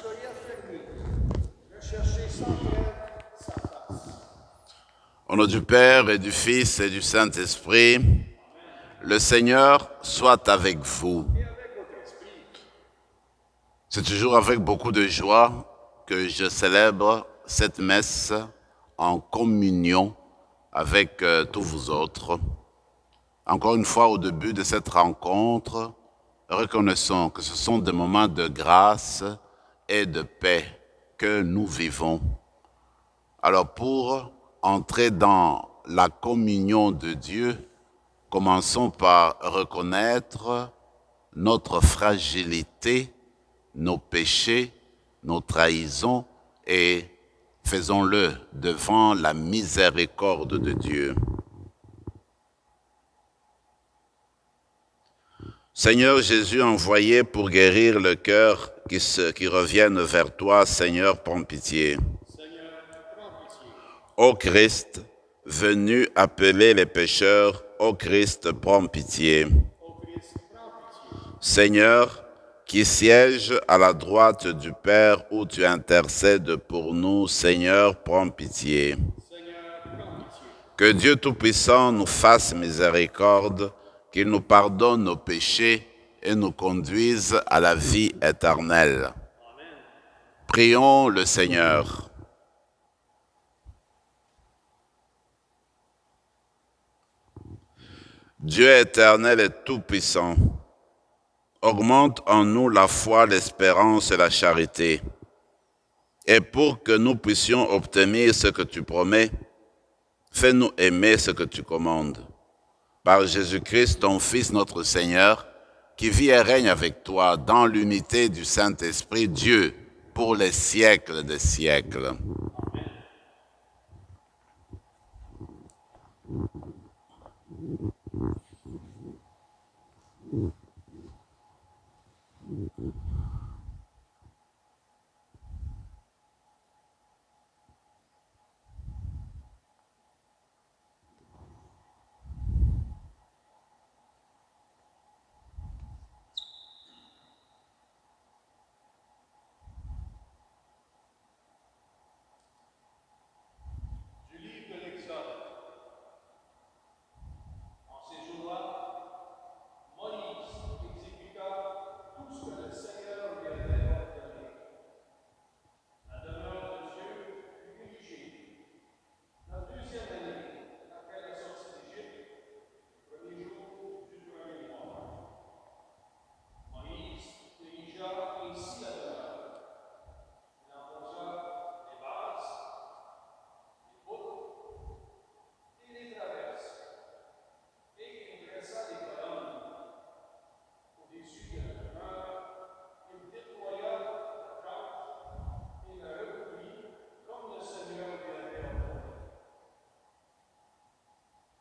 soyez affermis. Recherchez sans trêve sa face. Au nom du Père et du Fils et du Saint-Esprit, le Seigneur soit avec vous. Et avec votre esprit, C'est toujours avec beaucoup de joie que je célèbre cette messe en communion avec tous vous autres. Encore une fois, au début de cette rencontre, reconnaissons que ce sont des moments de grâce et de paix que nous vivons. Alors pour entrer dans la communion de Dieu, commençons par reconnaître notre fragilité, nos péchés, nos trahisons et faisons-le devant la miséricorde de Dieu. Seigneur Jésus envoyé pour guérir le cœur qui revienne vers toi, Seigneur, prends pitié. Seigneur, prends pitié. Ô Christ, venu appeler les pécheurs, ô Christ, prends pitié. Ô Christ, prends pitié. Seigneur, qui siège à la droite du Père où tu intercèdes pour nous, Seigneur, prends pitié. Seigneur, prends pitié. Que Dieu Tout-Puissant nous fasse miséricorde, qu'il nous pardonne nos péchés et nous conduise à la vie éternelle. Amen. Prions le Seigneur. Dieu éternel et tout-puissant, augmente en nous la foi, l'espérance et la charité. Et pour que nous puissions obtenir ce que tu promets, fais-nous aimer ce que tu commandes. Par Jésus-Christ, ton Fils, notre Seigneur, qui vit et règne avec toi dans l'unité du Saint-Esprit, Dieu, pour les siècles des siècles. Du livre de l'Exode. En ces jours-là, Moïse exécuta tout ce que le Seigneur lui avait ordonné. La demeure de Dieu fut érigée. La deuxième année, après la sortie d'Égypte, le premier jour du premier mois, Moïse érigea ainsi la demeure. Il en posa les bases, les poutres et les traverses, et il dressa les colonnes au-dessus de la demeure. Il déploya la tente et la recouvrit comme le Seigneur lui avait ordonné.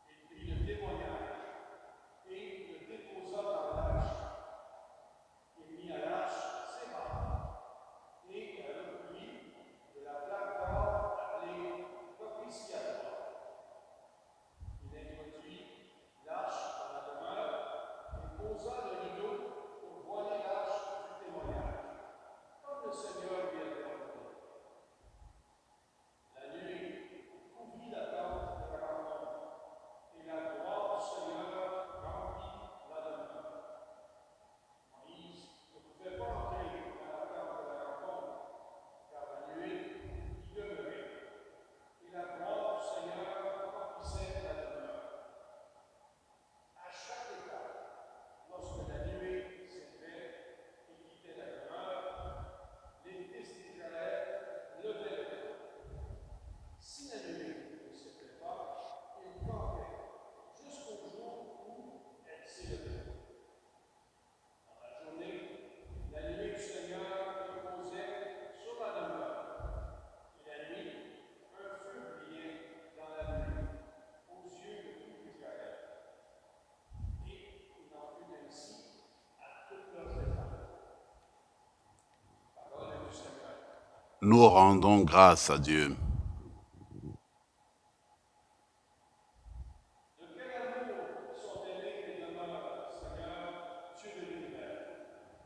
Il prit le témoignage et le déposa dans l'arche. Il mit à l'arche ses barres et la recouvrit de la plaque d'or appelée propitiatoire. Il introduit l'arche dans la demeure et posa le rideau pour voiler l'arche du témoignage, comme le Seigneur lui avait ordonné. La nuée couvrit la tente de la rencontre, et la gloire du Seigneur remplit la demeure. Moïse ne pouvait pas entrer dans la tente de la rencontre, car la nuée y demeurait, et la gloire du Seigneur remplissait la demeure. À chaque étape, lorsque la nuée s'élevait et quittait la demeure, les fils d'Israël levaient le camp. Si la nuée ne s'élevait pas, ils campaient jusqu'au jour où elle s'élevait. Dans la journée, la nuée du Seigneur reposait sur la demeure, et la nuit, un feu brillait dans la nuée, aux yeux de tout Israël. Et il en fut ainsi à toutes leurs étapes. Parole du Seigneur. Nous rendons grâce à Dieu. De quel amour sont aimés les demeures, Seigneur, Dieu de l'univers.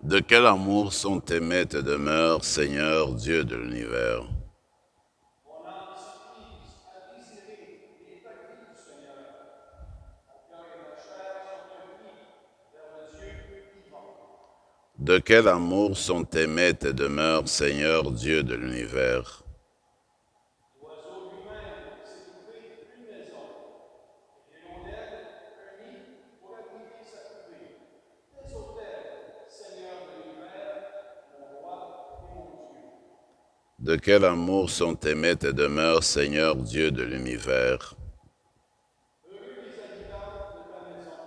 De quel amour sont aimées tes demeures, Seigneur, Dieu de l'univers. Mon âme se brise à désirer les paquets du Seigneur. Mon cœur et ma chair sont unis vers le Dieu vivant. De quel amour sont aimées tes demeures, Seigneur, Dieu de l'univers. L'oiseau lui-même s'est trouvé une maison, et l'hirondelle un nid pour abriter sa couvée. Tes autels, Seigneur de l'univers, mon roi et mon Dieu. De quel amour sont aimées tes demeures, Seigneur, Dieu de l'univers. Heureux les habitants de ta maison,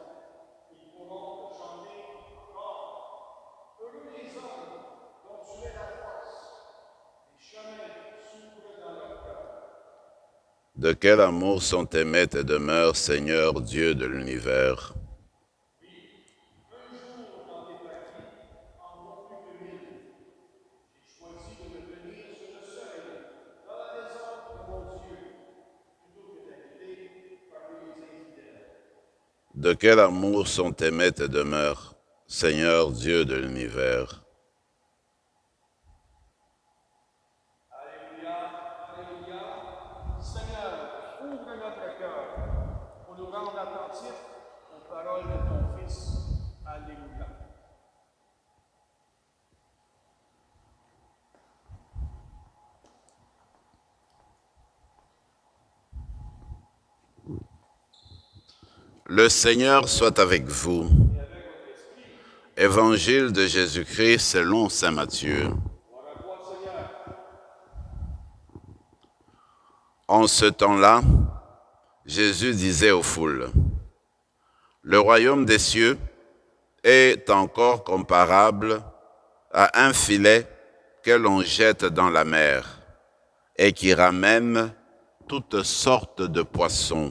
ils pourront te chanter encore. Heureux les hommes dont tu es la force, les chemins s'ouvrent dans leur cœur. De quel amour sont aimées tes demeures, Seigneur, Dieu de l'univers. Un jour dans tes paquets en vaut plus que 1000. J'ai choisi de me tenir sur le seuil, dans la maison de mon Dieu, plutôt que d'habiter parmi les infidèles. De quel amour sont aimées tes demeures, Seigneur, Dieu de l'univers. Alléluia, Alléluia. Seigneur, ouvre notre cœur pour nous rendre attentifs aux paroles de ton Fils. Alléluia. Le Seigneur soit avec vous. Et avec votre esprit, Évangile de Jésus-Christ selon saint Matthieu. gloire à toi, Seigneur. En ce temps-là, Jésus disait aux foules, « Le royaume des cieux est encore comparable à un filet que l'on jette dans la mer et qui ramène toutes sortes de poissons.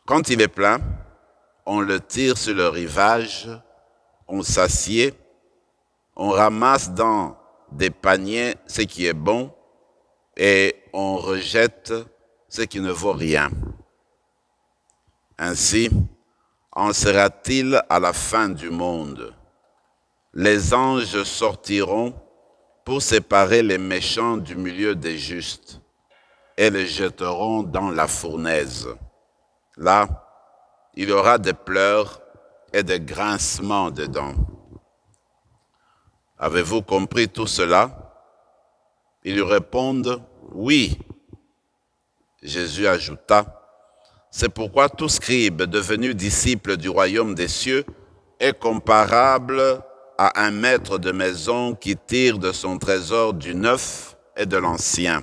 Quand il est plein, on le tire sur le rivage, on s'assied, on ramasse dans des paniers ce qui est bon et on rejette ce qui ne vaut rien. Ainsi en sera-t-il à la fin du monde. Les anges sortiront pour séparer les méchants du milieu des justes et les jetteront dans la fournaise. Là, il y aura des pleurs et des grincements de dents. Avez-vous compris tout cela? Ils lui répondent, oui. Jésus ajouta, c'est pourquoi tout scribe devenu disciple du royaume des cieux est comparable à un maître de maison qui tire de son trésor du neuf et de l'ancien.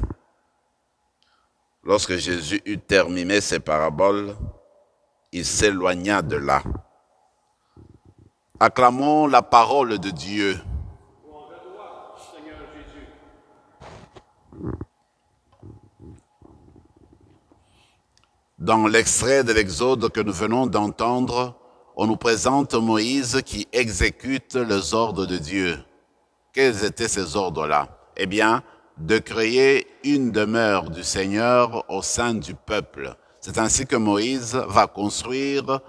Lorsque Jésus eut terminé ses paraboles, il s'éloigna de là. Acclamons la parole de Dieu. Gloire à toi, Seigneur Jésus. Dans l'extrait de l'Exode que nous venons d'entendre, on nous présente Moïse qui exécute les ordres de Dieu. Quels étaient ces ordres-là? Eh bien, de créer une demeure du Seigneur au sein du peuple. C'est ainsi que Moïse va construire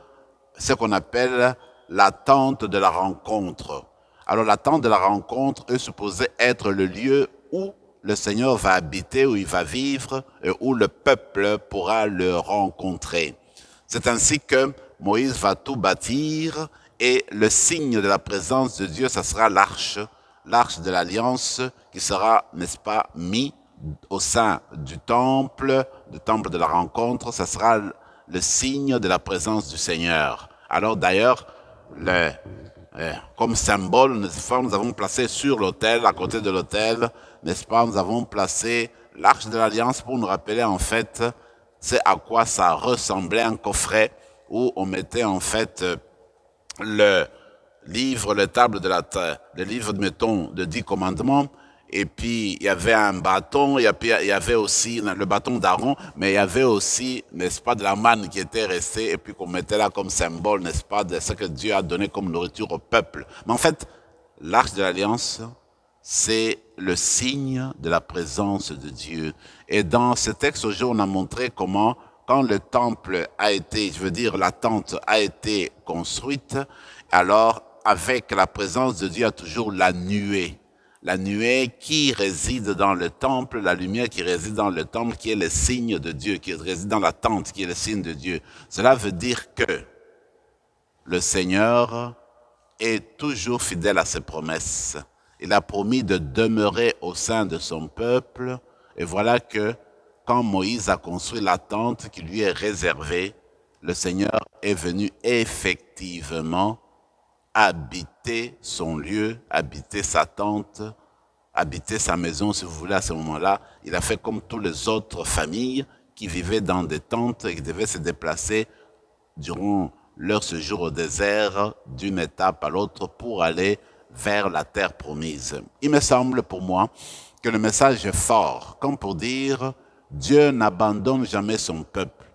ce qu'on appelle la tente de la rencontre. Alors la tente de la rencontre est supposée être le lieu où le Seigneur va habiter, où il va vivre, et où le peuple pourra le rencontrer. C'est ainsi que Moïse va tout bâtir, et le signe de la présence de Dieu, ça sera l'arche de l'Alliance, qui sera, n'est-ce pas, mis au sein du temple de la rencontre, ça sera le signe de la présence du Seigneur. Alors d'ailleurs, comme symbole, n'est-ce pas, nous avons placé sur l'autel, à côté de l'autel, n'est-ce pas, nous avons placé l'arche de l'Alliance pour nous rappeler en fait c'est à quoi ça ressemblait, un coffret où on mettait en fait le livre, le livre, mettons, de 10 commandements, et puis il y avait un bâton, et puis il y avait aussi le bâton d'Aaron, mais il y avait aussi, n'est-ce pas, de la manne qui était restée, et puis qu'on mettait là comme symbole, n'est-ce pas, de ce que Dieu a donné comme nourriture au peuple. Mais en fait, l'arche de l'Alliance, c'est le signe de la présence de Dieu. Et dans ce texte aujourd'hui, on a montré comment, quand le temple a été, je veux dire la tente a été construite, alors avec la présence de Dieu, il y a toujours la nuée. La nuée qui réside dans le temple, la lumière qui réside dans le temple, qui est le signe de Dieu, qui réside dans la tente, qui est le signe de Dieu. Cela veut dire que le Seigneur est toujours fidèle à ses promesses. Il a promis de demeurer au sein de son peuple. Et voilà que quand Moïse a construit la tente qui lui est réservée, le Seigneur est venu effectivement habiter son lieu, habiter sa tente, habiter sa maison, si vous voulez, à ce moment-là. Il a fait comme toutes les autres familles qui vivaient dans des tentes et qui devaient se déplacer durant leur séjour au désert d'une étape à l'autre pour aller vers la terre promise. Il me semble pour moi que le message est fort, comme pour dire Dieu n'abandonne jamais son peuple.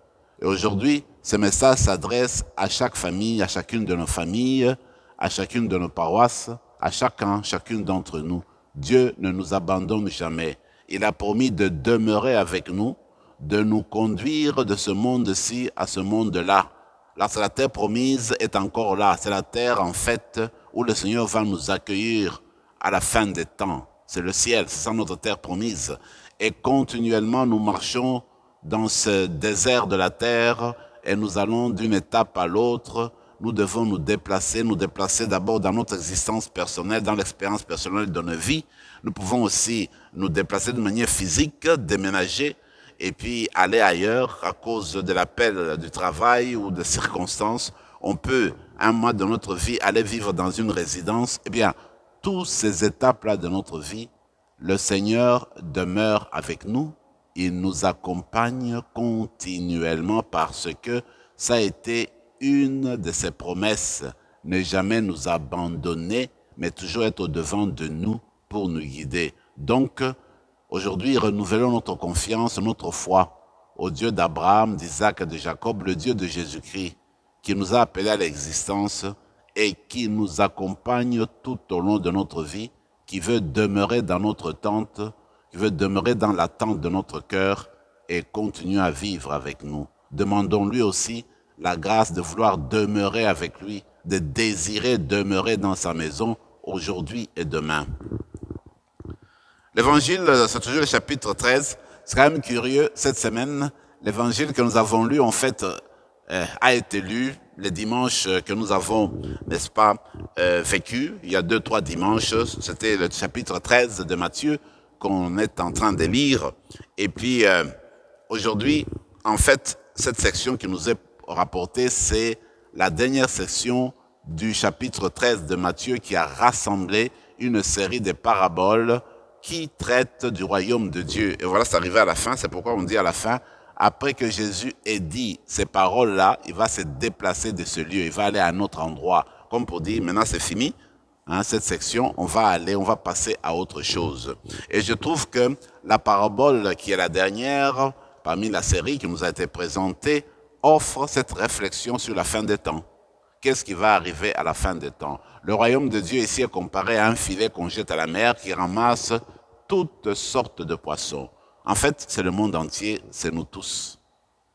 Et aujourd'hui, ce message s'adresse à chaque famille, à chacune de nos familles, à chacune de nos paroisses, à chacune d'entre nous. Dieu ne nous abandonne jamais. Il a promis de demeurer avec nous, de nous conduire de ce monde-ci à ce monde-là. Lorsque la terre promise est encore là, c'est la terre en fait où le Seigneur va nous accueillir à la fin des temps. C'est le ciel, c'est ça notre terre promise. Et continuellement nous marchons dans ce désert de la terre et nous allons d'une étape à l'autre. Nous devons nous déplacer d'abord dans notre existence personnelle, dans l'expérience personnelle de nos vies. Nous pouvons aussi nous déplacer de manière physique, déménager, et puis aller ailleurs à cause de l'appel du travail ou de circonstances. On peut, un mois de notre vie, aller vivre dans une résidence. Eh bien, toutes ces étapes-là de notre vie, le Seigneur demeure avec nous. Il nous accompagne continuellement parce que ça a été une de ses promesses, ne jamais nous abandonner, mais toujours être au-devant de nous pour nous guider. Donc, aujourd'hui, renouvelons notre confiance, notre foi au Dieu d'Abraham, d'Isaac et de Jacob, le Dieu de Jésus-Christ, qui nous a appelés à l'existence et qui nous accompagne tout au long de notre vie, qui veut demeurer dans notre tente, qui veut demeurer dans la tente de notre cœur et continuer à vivre avec nous. Demandons-lui aussi la grâce de vouloir demeurer avec lui, de désirer demeurer dans sa maison aujourd'hui et demain. L'évangile, c'est toujours le chapitre 13. C'est quand même curieux, cette semaine, l'évangile que nous avons lu, en fait, a été lu les dimanches que nous avons, n'est-ce pas, vécu. Il y a 2-3 dimanches, c'était le chapitre 13 de Matthieu qu'on est en train de lire. Et puis, aujourd'hui, en fait, cette section qui nous est rapportée, c'est la dernière section du chapitre 13 de Matthieu qui a rassemblé une série de paraboles qui traitent du royaume de Dieu. Et voilà, c'est arrivé à la fin, c'est pourquoi on dit à la fin, après que Jésus ait dit ces paroles-là, il va se déplacer de ce lieu, il va aller à un autre endroit, comme pour dire, maintenant c'est fini, hein, cette section, on va passer à autre chose. Et je trouve que la parabole qui est la dernière, parmi la série qui nous a été présentée, offre cette réflexion sur la fin des temps. Qu'est-ce qui va arriver à la fin des temps? Le royaume de Dieu ici est comparé à un filet qu'on jette à la mer qui ramasse toutes sortes de poissons. En fait, c'est le monde entier, c'est nous tous.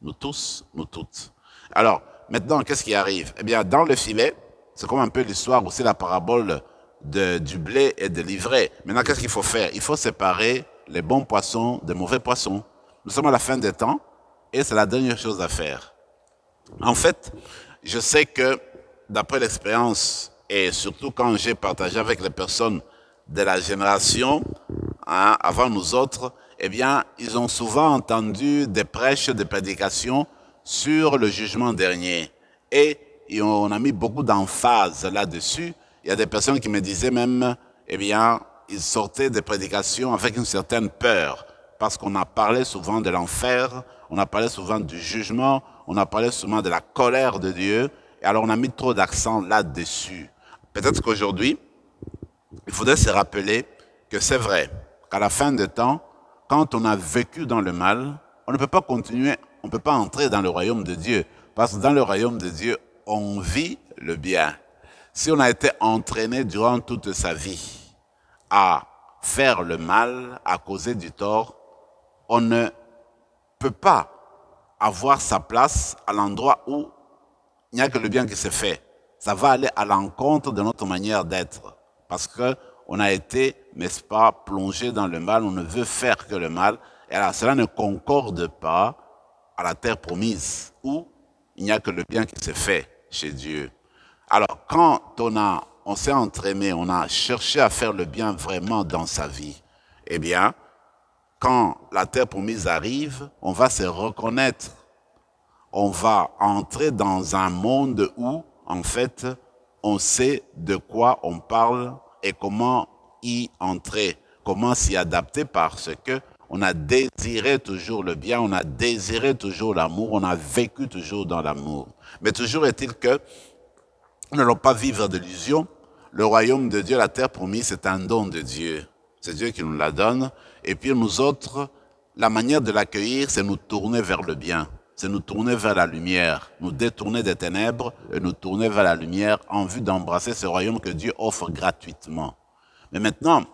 Nous tous, nous toutes. Alors, maintenant, qu'est-ce qui arrive? Eh bien, dans le filet, c'est comme un peu l'histoire aussi, la parabole du blé et de l'ivraie. Maintenant, qu'est-ce qu'il faut faire? Il faut séparer les bons poissons des mauvais poissons. Nous sommes à la fin des temps et c'est la dernière chose à faire. En fait, je sais que d'après l'expérience et surtout quand j'ai partagé avec les personnes de la génération avant nous autres, eh bien, ils ont souvent entendu des prêches, des prédications sur le jugement dernier. Et on a mis beaucoup d'emphase là-dessus. Il y a des personnes qui me disaient même, eh bien, ils sortaient des prédications avec une certaine peur, parce qu'on a parlé souvent de l'enfer, on a parlé souvent du jugement, on a parlé souvent de la colère de Dieu, et alors on a mis trop d'accent là-dessus. Peut-être qu'aujourd'hui, il faudrait se rappeler que c'est vrai, qu'à la fin des temps, quand on a vécu dans le mal, on ne peut pas continuer, on ne peut pas entrer dans le royaume de Dieu, parce que dans le royaume de Dieu, on vit le bien. Si on a été entraîné durant toute sa vie à faire le mal, à causer du tort, on ne peut pas avoir sa place à l'endroit où il n'y a que le bien qui se fait. Ça va aller à l'encontre de notre manière d'être. Parce qu'on a été, n'est-ce pas, plongé dans le mal, on ne veut faire que le mal. Et alors, cela ne concorde pas à la terre promise, où il n'y a que le bien qui se fait chez Dieu. Alors, quand on s'est entraîné, on a cherché à faire le bien vraiment dans sa vie, eh bien, quand la terre promise arrive, on va se reconnaître. On va entrer dans un monde où, en fait, on sait de quoi on parle et comment y entrer, comment s'y adapter parce que on a désiré toujours le bien, on a désiré toujours l'amour, on a vécu toujours dans l'amour. Mais toujours est-il que nous n'allons pas vivre d'illusions. Le royaume de Dieu, la terre promise, c'est un don de Dieu. C'est Dieu qui nous la donne. Et puis nous autres, la manière de l'accueillir, c'est nous tourner vers le bien. C'est nous tourner vers la lumière, nous détourner des ténèbres et nous tourner vers la lumière en vue d'embrasser ce royaume que Dieu offre gratuitement. Mais maintenant,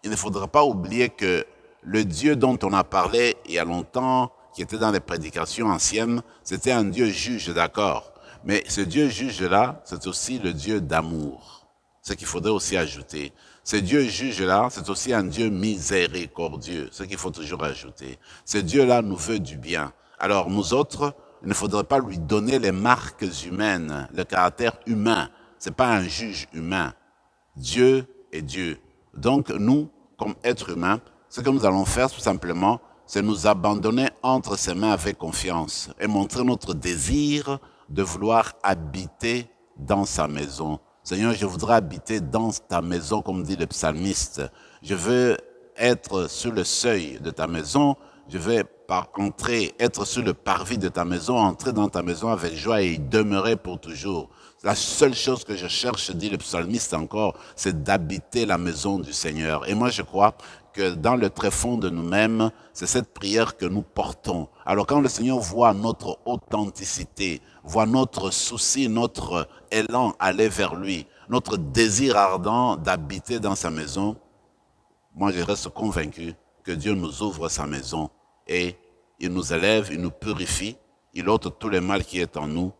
il ne faudra pas oublier que le Dieu dont on a parlé il y a longtemps, qui était dans les prédications anciennes, c'était un Dieu juge, d'accord. Mais ce Dieu juge-là, c'est aussi le Dieu d'amour. Ce qu'il faudrait aussi ajouter. Ce Dieu juge-là, c'est aussi un Dieu miséricordieux. Ce qu'il faut toujours ajouter. Ce Dieu-là nous veut du bien. Alors nous autres, il ne faudrait pas lui donner les marques humaines, le caractère humain. C'est pas un juge humain. Dieu est Dieu. Donc nous, comme êtres humains, ce que nous allons faire tout simplement, c'est nous abandonner entre ses mains avec confiance et montrer notre désir de vouloir habiter dans sa maison. Seigneur, je voudrais habiter dans ta maison, comme dit le psalmiste. Je veux être sur le seuil de ta maison. Je vais entrer, être sur le parvis de ta maison, entrer dans ta maison avec joie et y demeurer pour toujours. La seule chose que je cherche, dit le psalmiste encore, c'est d'habiter la maison du Seigneur. Et moi, je crois que dans le tréfonds de nous-mêmes, c'est cette prière que nous portons. Alors quand le Seigneur voit notre authenticité, voit notre souci, notre élan aller vers lui, notre désir ardent d'habiter dans sa maison, moi je reste convaincu que Dieu nous ouvre sa maison et il nous élève, il nous purifie, il ôte tout le mal qui est en nous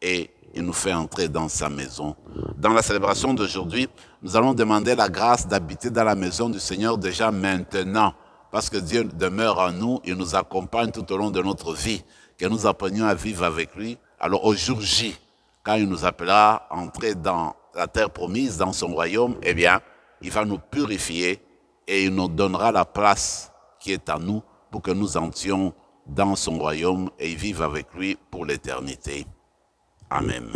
et il nous fait entrer dans sa maison. Dans la célébration d'aujourd'hui, nous allons demander la grâce d'habiter dans la maison du Seigneur déjà maintenant, parce que Dieu demeure en nous, il nous accompagne tout au long de notre vie, que nous apprenions à vivre avec lui. Alors au jour J, quand il nous appellera à entrer dans la terre promise, dans son royaume, eh bien, il va nous purifier et il nous donnera la place qui est à nous pour que nous entrions dans son royaume et vivre avec lui pour l'éternité. Amen.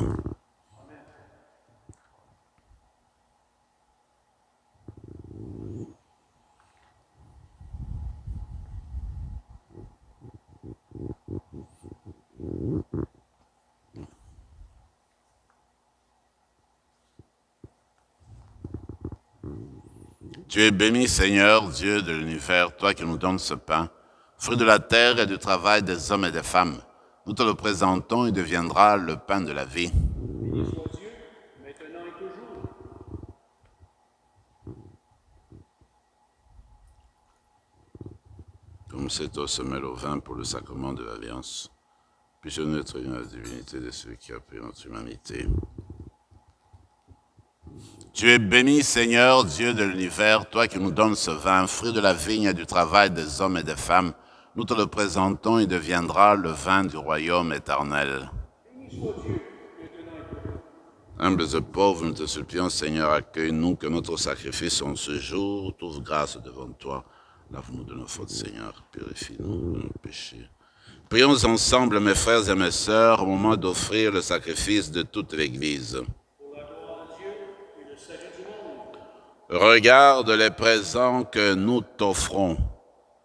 Tu es béni, Seigneur, Dieu de l'univers, toi qui nous donnes ce pain, fruit de la terre et du travail des hommes et des femmes. Nous te le présentons, il deviendra le pain de la vie. Béni soit Dieu, maintenant et toujours. Comme cet eau se mêle au vin pour le sacrement de l'Alliance, puissions-nous être unis à la divinité de celui qui a pris notre humanité. Tu es béni, Seigneur, Dieu de l'univers, toi qui nous donnes ce vin, fruit de la vigne et du travail des hommes et des femmes. Nous te le présentons, il deviendra le vin du royaume éternel. Béni soit Dieu, maintenant et toujours. Humbles et pauvres, nous te supplions, Seigneur, accueille-nous, que notre sacrifice en ce jour trouve grâce devant toi. Lave-nous de nos fautes, Seigneur, purifie-nous de nos péchés. Prions ensemble, mes frères et mes sœurs, au moment d'offrir le sacrifice de toute l'Église. Pour la gloire de Dieu et le salut du monde. Regarde les présents que nous t'offrons.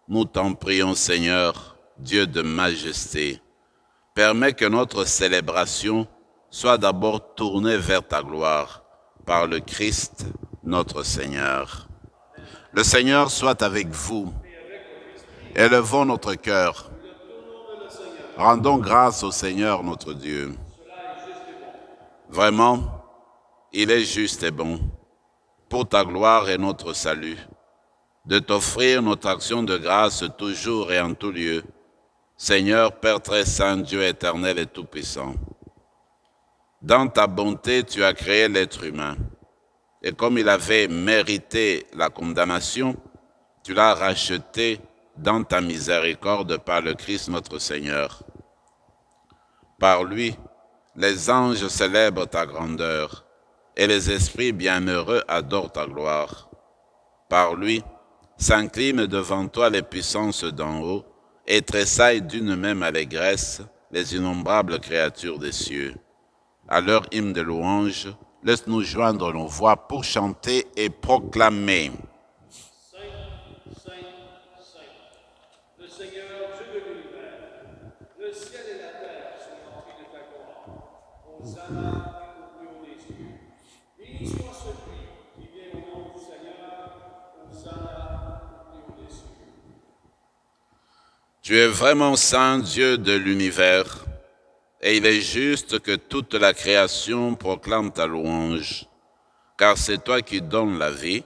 Nous t'en prions, Seigneur, Dieu de majesté. Permets que notre célébration soit d'abord tournée vers ta gloire, par le Christ, notre Seigneur. Le Seigneur soit avec vous. Élevons notre cœur. Rendons grâce au Seigneur, notre Dieu. Vraiment, il est juste et bon, pour ta gloire et notre salut, de t'offrir notre action de grâce toujours et en tout lieu, Seigneur, Père très saint, Dieu éternel et tout-puissant. Dans ta bonté, tu as créé l'être humain. Et comme il avait mérité la condamnation, tu l'as racheté dans ta miséricorde par le Christ notre Seigneur. Par lui, les anges célèbrent ta grandeur et les esprits bienheureux adorent ta gloire. Par lui, s'inclinent devant toi les puissances d'en haut et tressaillent d'une même allégresse les innombrables créatures des cieux. À leur hymne de louange, laisse-nous joindre nos voix pour chanter et proclamer. Saint, Saint, Saint, le Seigneur Dieu de l'univers, le ciel et la terre sont remplis de ta gloire. Hosanna au plus haut des cieux. Béni soit celui qui vient au nom du Seigneur. Hosanna au plus haut des cieux. Tu es vraiment saint Dieu de l'univers, et il est juste que toute la création proclame ta louange, car c'est toi qui donnes la vie,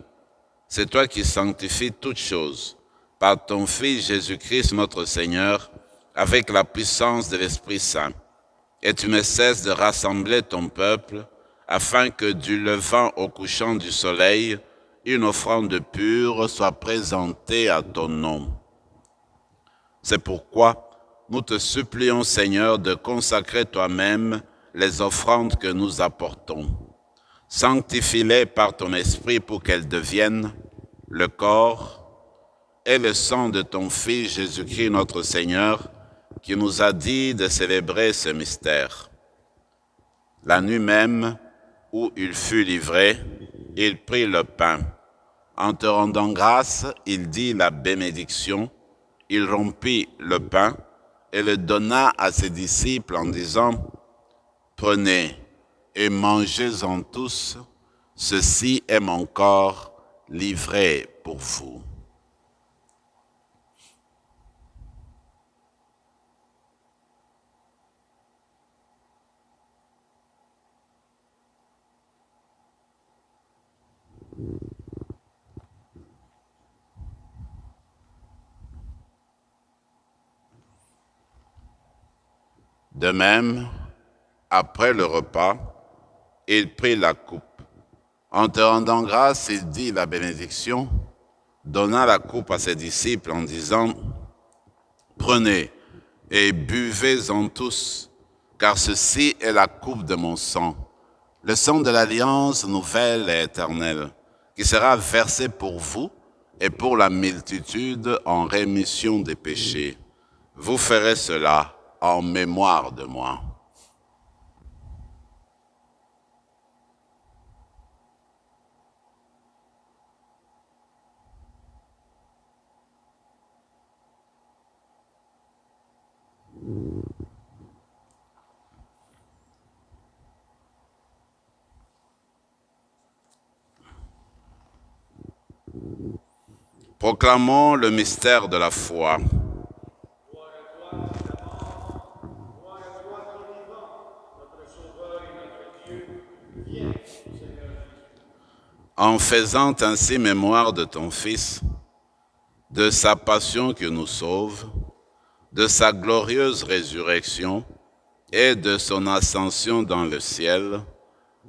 c'est toi qui sanctifies toutes choses, par ton Fils Jésus-Christ notre Seigneur, avec la puissance de l'Esprit Saint. Et tu ne cesses de rassembler ton peuple, afin que du levant au couchant du soleil, une offrande pure soit présentée à ton nom. C'est pourquoi nous te supplions, Seigneur, de consacrer toi-même les offrandes que nous apportons. Sanctifie-les par ton esprit pour qu'elles deviennent le corps et le sang de ton Fils Jésus-Christ notre Seigneur, qui nous a dit de célébrer ce mystère. La nuit même où il fut livré, il prit le pain. En te rendant grâce, il dit la bénédiction. Il rompit le pain et le donna à ses disciples en disant « Prenez et mangez-en tous, ceci est mon corps livré pour vous. » De même, après le repas, il prit la coupe. En te rendant grâce, il dit la bénédiction, donna la coupe à ses disciples en disant « Prenez et buvez-en tous, car ceci est la coupe de mon sang, le sang de l'alliance nouvelle et éternelle, qui sera versé pour vous et pour la multitude en rémission des péchés. Vous ferez cela en mémoire de moi. » Proclamons le mystère de la foi. En faisant ainsi mémoire de ton Fils, de sa passion qui nous sauve, de sa glorieuse résurrection et de son ascension dans le ciel,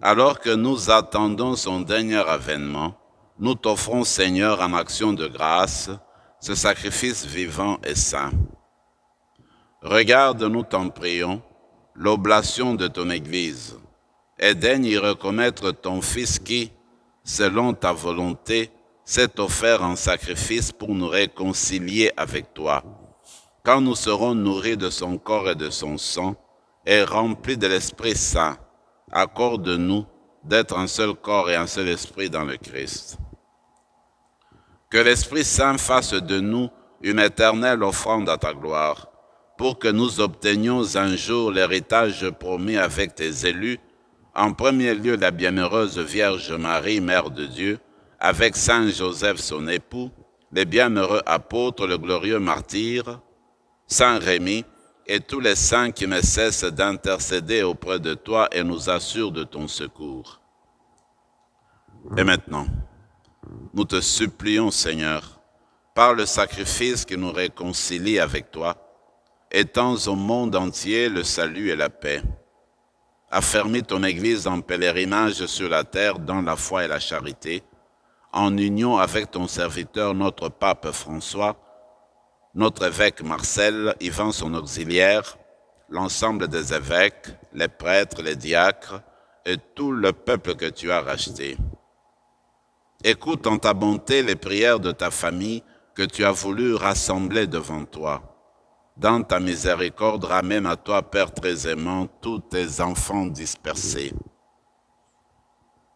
alors que nous attendons son dernier avènement, nous t'offrons, Seigneur, en action de grâce, ce sacrifice vivant et saint. Regarde, nous t'en prions, l'oblation de ton Église, et daigne y reconnaître ton Fils qui, selon ta volonté, s'est offert en sacrifice pour nous réconcilier avec toi. Quand nous serons nourris de son corps et de son sang, et remplis de l'Esprit Saint, accorde-nous d'être un seul corps et un seul esprit dans le Christ. Que l'Esprit Saint fasse de nous une éternelle offrande à ta gloire, pour que nous obtenions un jour l'héritage promis avec tes élus, en premier lieu la bienheureuse Vierge Marie, Mère de Dieu, avec Saint Joseph son époux, les bienheureux apôtres, le glorieux martyr, Saint Rémy, et tous les saints qui ne cessent d'intercéder auprès de toi et nous assurent de ton secours. Et maintenant, nous te supplions, Seigneur, par le sacrifice qui nous réconcilie avec toi, étends au monde entier le salut et la paix. Affermis ton Église en pèlerinage sur la terre dans la foi et la charité, en union avec ton serviteur, notre pape François, notre évêque Marcel, Yvan son auxiliaire, l'ensemble des évêques, les prêtres, les diacres et tout le peuple que tu as racheté. Écoute en ta bonté les prières de ta famille que tu as voulu rassembler devant toi. Dans ta miséricorde, ramène à toi, Père très aimant, tous tes enfants dispersés.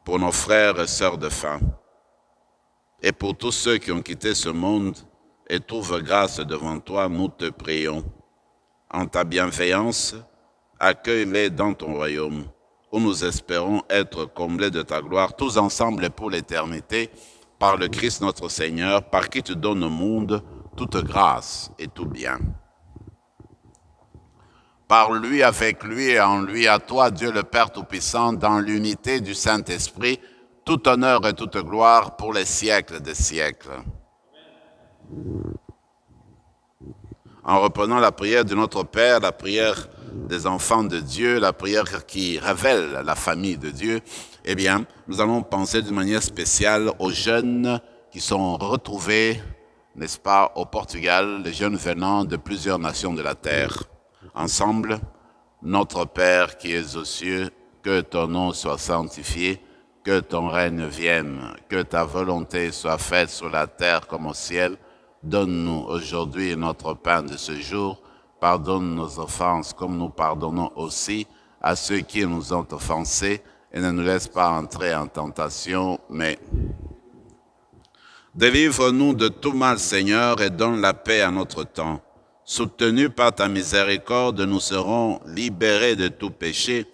Pour nos frères et sœurs de faim, et pour tous ceux qui ont quitté ce monde et trouvent grâce devant toi, nous te prions. En ta bienveillance, accueille-les dans ton royaume, où nous espérons être comblés de ta gloire, tous ensemble et pour l'éternité, par le Christ notre Seigneur, par qui tu donnes au monde toute grâce et tout bien. Par lui, avec lui et en lui, à toi, Dieu le Père Tout-Puissant, dans l'unité du Saint-Esprit, tout honneur et toute gloire pour les siècles des siècles. En reprenant la prière de notre Père, la prière des enfants de Dieu, la prière qui révèle la famille de Dieu, eh bien, nous allons penser d'une manière spéciale aux jeunes qui sont retrouvés, n'est-ce pas, au Portugal, les jeunes venant de plusieurs nations de la terre. Ensemble, notre Père qui es aux cieux, que ton nom soit sanctifié, que ton règne vienne, que ta volonté soit faite sur la terre comme au ciel. Donne-nous aujourd'hui notre pain de ce jour. Pardonne nos offenses comme nous pardonnons aussi à ceux qui nous ont offensés. Et ne nous laisse pas entrer en tentation, mais délivre-nous de tout mal, Seigneur, et donne la paix à notre temps. Soutenus par ta miséricorde, nous serons libérés de tout péché,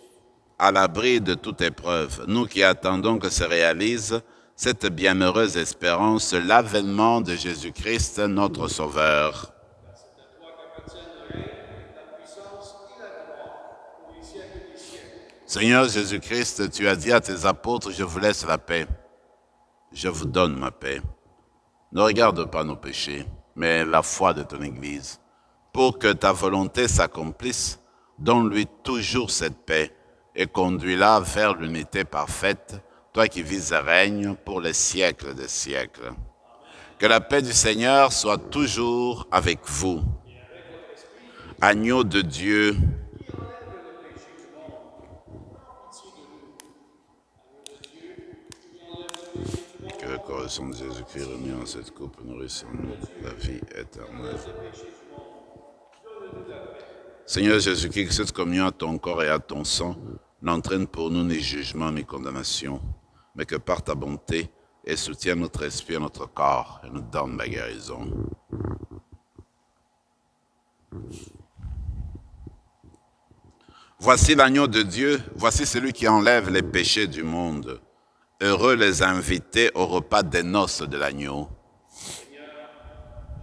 à l'abri de toute épreuve. Nous qui attendons que se réalise cette bienheureuse espérance, l'avènement de Jésus-Christ, notre Sauveur. C'est à toi qu'appartiennent le règne, la puissance et la gloire pour les siècles des siècles. Seigneur Jésus-Christ, tu as dit à tes apôtres, je vous laisse la paix. Je vous donne ma paix. Ne regarde pas nos péchés, mais la foi de ton Église. Pour que ta volonté s'accomplisse, donne-lui toujours cette paix et conduis-la vers l'unité parfaite, toi qui vis et règnes pour les siècles des siècles. Que la paix du Seigneur soit toujours avec vous. Agneau de Dieu, que le corps de Jésus-Christ remis en cette coupe, nourrissons-nous la vie éternelle. Seigneur Jésus-Christ, que cette communion à ton corps et à ton sang n'entraîne pour nous ni jugement ni condamnation, mais que par ta bonté, elle soutienne notre esprit et notre corps et nous donne la guérison. Voici l'agneau de Dieu, voici celui qui enlève les péchés du monde. Heureux les invités au repas des noces de l'agneau. Seigneur,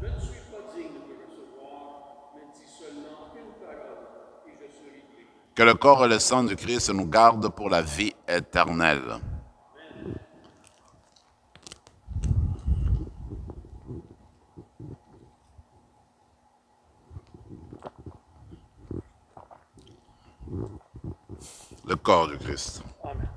je ne suis pas digne de recevoir, mais dis seulement une parole et je serai guéri. Que le corps et le sang du Christ nous gardent pour la vie éternelle. Le corps du Christ. Amen.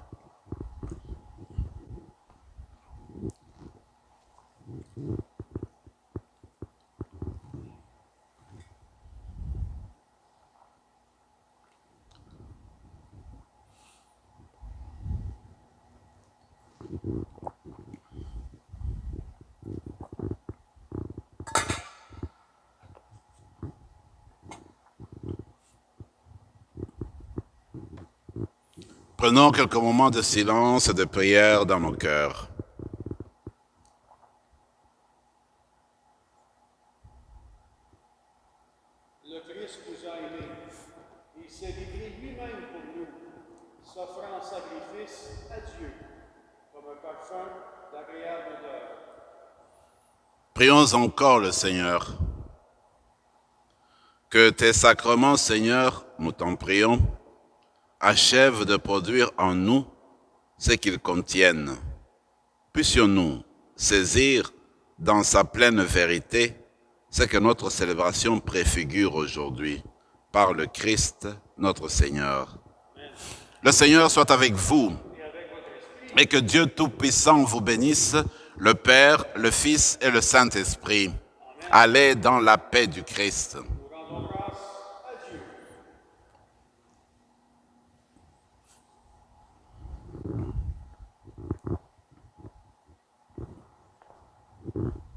Prenons quelques moments de silence et de prière dans nos cœurs. Le Christ nous a aimés. Il s'est livré lui-même pour nous, s'offrant en sacrifice à Dieu, comme un parfum d'agréable odeur. Prions encore le Seigneur. Que tes sacrements, Seigneur, nous t'en prions, achèvent de produire en nous ce qu'ils contiennent. Puissions-nous saisir dans sa pleine vérité ce que notre célébration préfigure aujourd'hui par le Christ, notre Seigneur. Le Seigneur soit avec vous et que Dieu Tout-Puissant vous bénisse, le Père, le Fils et le Saint-Esprit. Allez dans la paix du Christ.